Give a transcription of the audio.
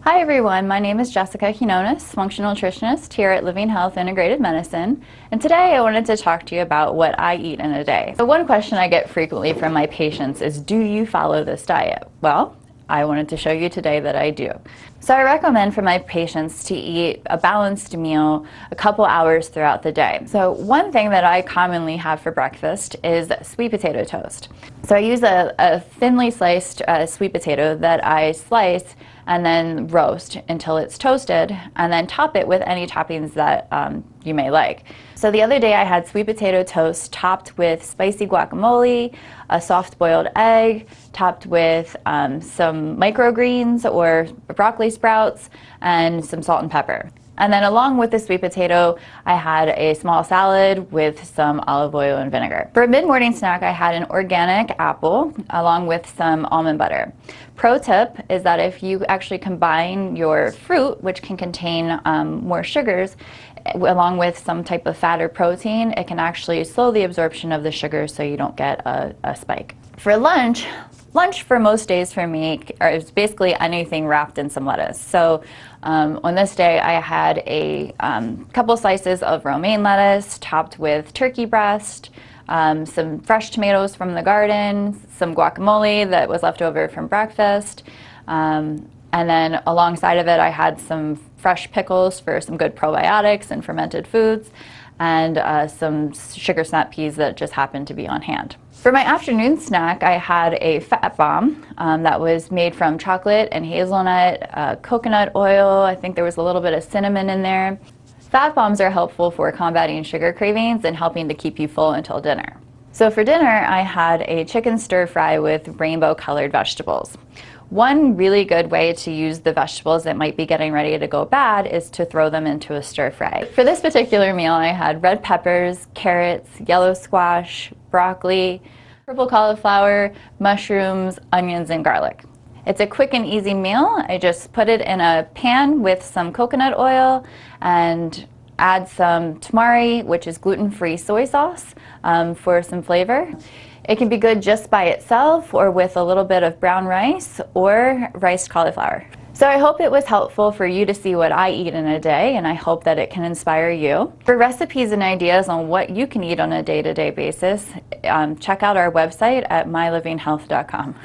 Hi everyone, my name is Jessica Quinones, functional nutritionist here at Living Health Integrative Medicine, and today I wanted to talk to you about what I eat in a day. So one question I get frequently from my patients is, do you follow this diet? Well, I wanted to show you today that I do. So I recommend for my patients to eat a balanced meal a couple hours throughout the day. So one thing that I commonly have for breakfast is sweet potato toast. So I use a thinly sliced sweet potato that I slice and then roast until it's toasted, and then top it with any toppings that you may like. So the other day I had sweet potato toast topped with spicy guacamole, a soft boiled egg, topped with some microgreens or broccoli sprouts, and some salt and pepper. And then along with the sweet potato, I had a small salad with some olive oil and vinegar. For a mid-morning snack, I had an organic apple along with some almond butter. Pro tip is that if you actually combine your fruit, which can contain more sugars, along with some type of fat or protein, it can actually slow the absorption of the sugar so you don't get a spike. For lunch for most days for me is basically anything wrapped in some lettuce. So on this day I had a couple slices of romaine lettuce topped with turkey breast, some fresh tomatoes from the garden, some guacamole that was left over from breakfast, and then alongside of it I had some fresh pickles for some good probiotics and fermented foods, and some sugar snap peas that just happened to be on hand. For my afternoon snack, I had a fat bomb that was made from chocolate and hazelnut, coconut oil. I think there was a little bit of cinnamon in there. Fat bombs are helpful for combating sugar cravings and helping to keep you full until dinner. So for dinner, I had a chicken stir fry with rainbow colored vegetables. One really good way to use the vegetables that might be getting ready to go bad is to throw them into a stir fry. For this particular meal, I had red peppers, carrots, yellow squash, broccoli, purple cauliflower, mushrooms, onions, and garlic. It's a quick and easy meal. I just put it in a pan with some coconut oil and add some tamari, which is gluten-free soy sauce, for some flavor. It can be good just by itself or with a little bit of brown rice or riced cauliflower. So I hope it was helpful for you to see what I eat in a day, and I hope that it can inspire you. For recipes and ideas on what you can eat on a day-to-day basis, check out our website at mylivinghealth.com.